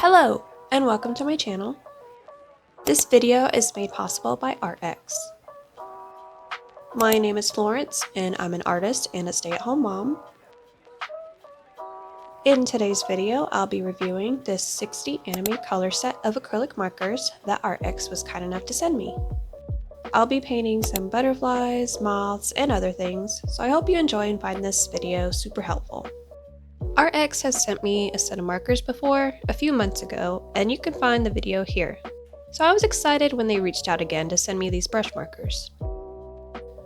Hello, and welcome to my channel. This video is made possible by Arrtx. My name is Florence, and I'm an artist and a stay-at-home mom. In today's video, I'll be reviewing this 60 anime color set of acrylic markers that Arrtx was kind enough to send me. I'll be painting some butterflies, moths, and other things, so I hope you enjoy and find this video super helpful. Arrtx has sent me a set of markers before, a few months ago, and you can find the video here. So I was excited when they reached out again to send me these brush markers.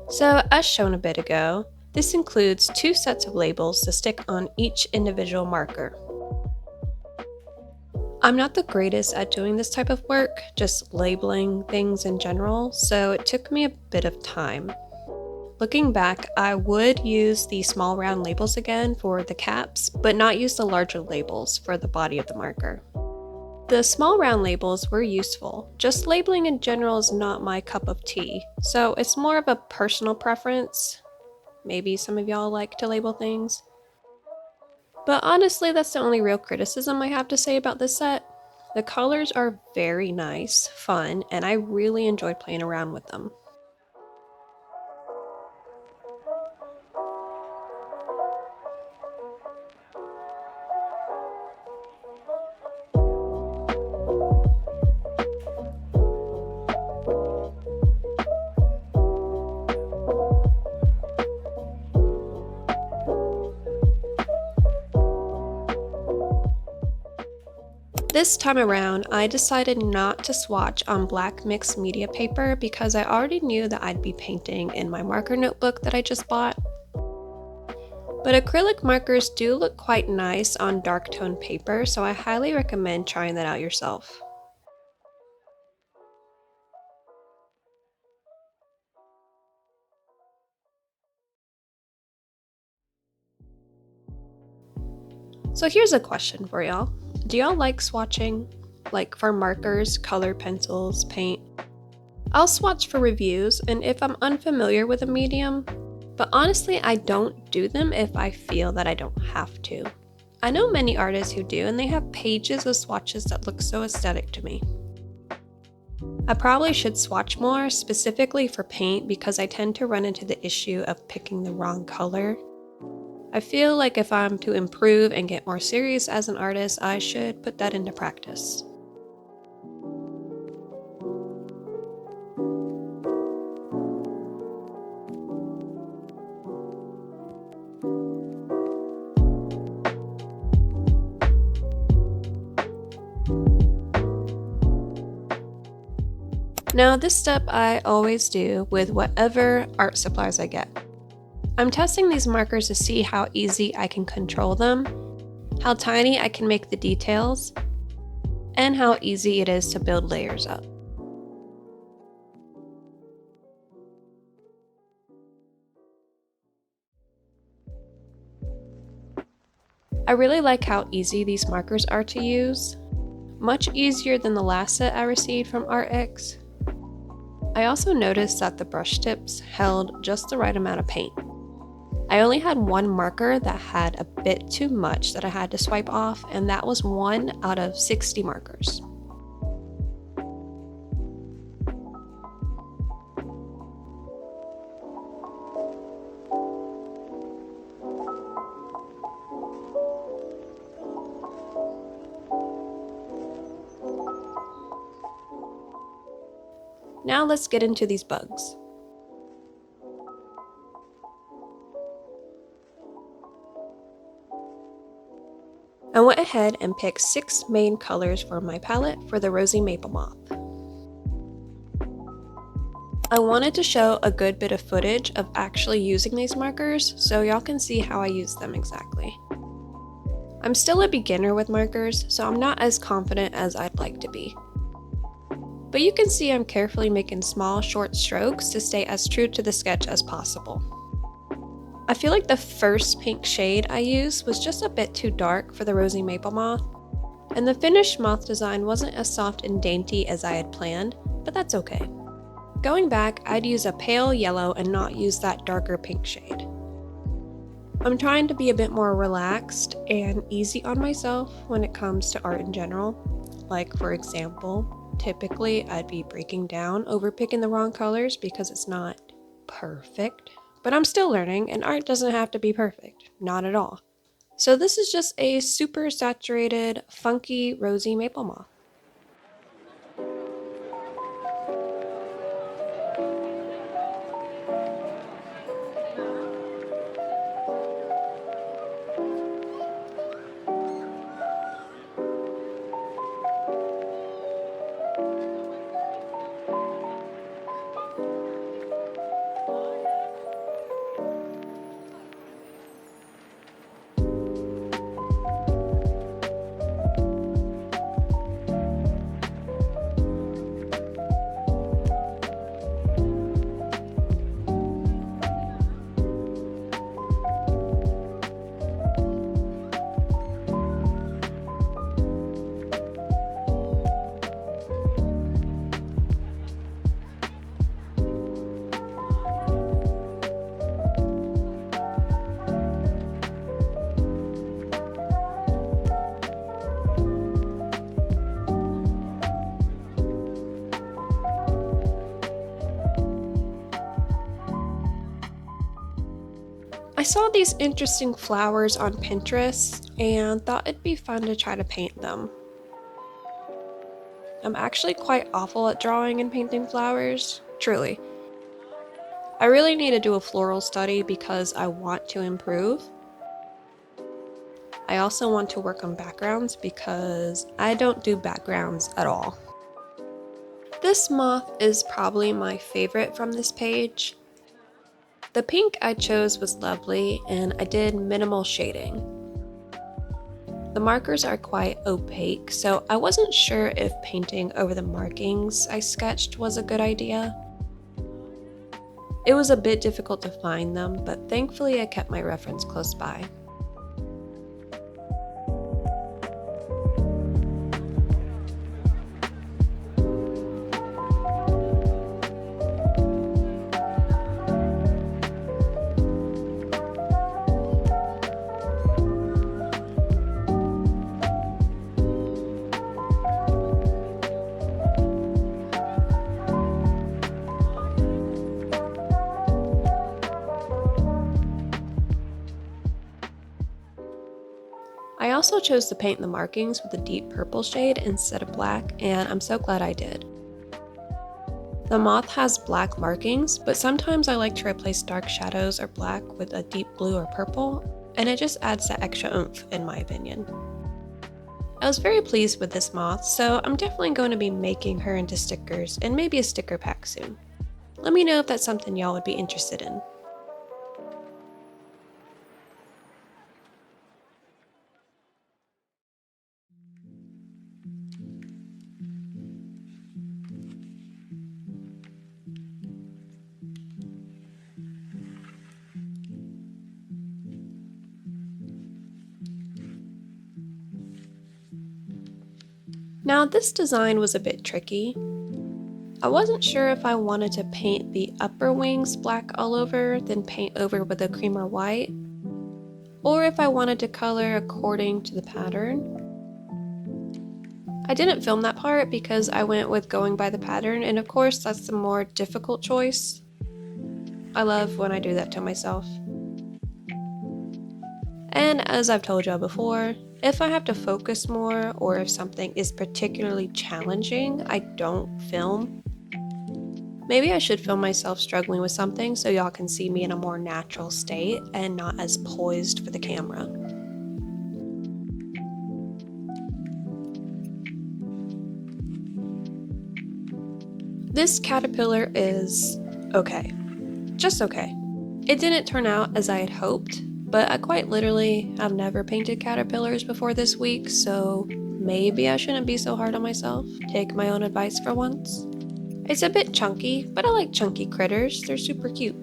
So as shown a bit ago, this includes 2 sets of labels to stick on each individual marker. I'm not the greatest at doing this type of work, just labeling things in general, so it took me a bit of time. Looking back, I would use the small round labels again for the caps, but not use the larger labels for the body of the marker. The small round labels were useful, just labeling in general is not my cup of tea, so it's more of a personal preference. Maybe some of y'all like to label things. But honestly, that's the only real criticism I have to say about this set. The colors are very nice, fun, and I really enjoyed playing around with them. This time around, I decided not to swatch on black mixed media paper because I already knew that I'd be painting in my marker notebook that I just bought. But acrylic markers do look quite nice on dark tone paper, so I highly recommend trying that out yourself. So here's a question for y'all. Do y'all like swatching? Like for markers, color pencils, paint? I'll swatch for reviews and if I'm unfamiliar with a medium, but honestly I don't do them if I feel that I don't have to. I know many artists who do and they have pages of swatches that look so aesthetic to me. I probably should swatch more, specifically for paint, because I tend to run into the issue of picking the wrong color. I feel like if I'm to improve and get more serious as an artist, I should put that into practice. Now this step I always do with whatever art supplies I get. I'm testing these markers to see how easy I can control them, how tiny I can make the details, and how easy it is to build layers up. I really like how easy these markers are to use, much easier than the last set I received from Arrtx. I also noticed that the brush tips held just the right amount of paint. I only had one marker that had a bit too much that I had to swipe off, and that was 1 out of 60 markers. Now let's get into these bugs. I went ahead and picked 6 main colors for my palette for the Rosy Maple Moth. I wanted to show a good bit of footage of actually using these markers so y'all can see how I use them exactly. I'm still a beginner with markers, so I'm not as confident as I'd like to be. But you can see I'm carefully making small, short strokes to stay as true to the sketch as possible. I feel like the first pink shade I used was just a bit too dark for the Rosy Maple Moth, and the finished moth design wasn't as soft and dainty as I had planned, but that's okay. Going back, I'd use a pale yellow and not use that darker pink shade. I'm trying to be a bit more relaxed and easy on myself when it comes to art in general. Like, for example, typically I'd be breaking down over picking the wrong colors because it's not perfect. But I'm still learning, and art doesn't have to be perfect. Not at all. So this is just a super saturated, funky, rosy maple moth. I saw these interesting flowers on Pinterest and thought it'd be fun to try to paint them. I'm actually quite awful at drawing and painting flowers, truly. I really need to do a floral study because I want to improve. I also want to work on backgrounds because I don't do backgrounds at all. This moth is probably my favorite from this page. The pink I chose was lovely and I did minimal shading. The markers are quite opaque, so I wasn't sure if painting over the markings I sketched was a good idea. It was a bit difficult to find them, but thankfully I kept my reference close by. I also chose to paint the markings with a deep purple shade instead of black, and I'm so glad I did. The moth has black markings, but sometimes I like to replace dark shadows or black with a deep blue or purple, and it just adds that extra oomph in my opinion. I was very pleased with this moth, so I'm definitely going to be making her into stickers and maybe a sticker pack soon. Let me know if that's something y'all would be interested in. Now this design was a bit tricky. I wasn't sure if I wanted to paint the upper wings black all over, then paint over with a cream or white, or if I wanted to color according to the pattern. I didn't film that part because I went with going by the pattern, and of course that's the more difficult choice. I love when I do that to myself. And as I've told y'all before, if I have to focus more or if something is particularly challenging, I don't film. Maybe I should film myself struggling with something so y'all can see me in a more natural state and not as poised for the camera. This caterpillar is okay. Just okay. It didn't turn out as I had hoped, but I quite literally have never painted caterpillars before this week, so maybe I shouldn't be so hard on myself. Take my own advice for once. It's a bit chunky, but I like chunky critters. They're super cute.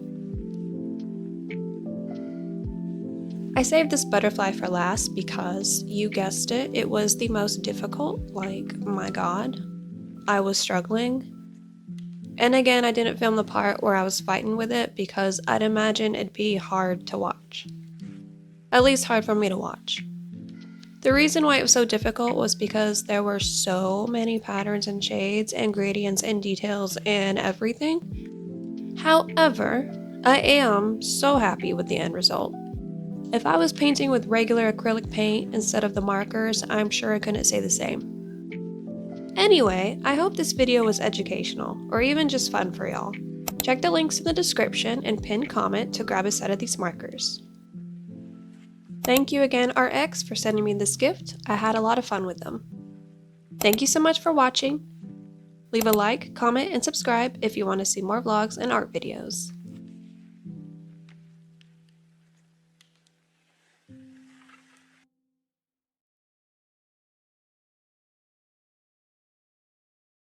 I saved this butterfly for last because, you guessed it, it was the most difficult. Like, my god. I was struggling. And again, I didn't film the part where I was fighting with it because I'd imagine it'd be hard to watch. at least hard for me to watch. The reason why it was so difficult was because there were so many patterns and shades and gradients and details and everything. However, I am so happy with the end result. If I was painting with regular acrylic paint instead of the markers, I'm sure I couldn't say the same. Anyway, I hope this video was educational, or even just fun for y'all. Check the links in the description and pinned comment to grab a set of these markers. Thank you again, Arrtx, for sending me this gift. I had a lot of fun with them. Thank you so much for watching. Leave a like, comment, and subscribe if you want to see more vlogs and art videos.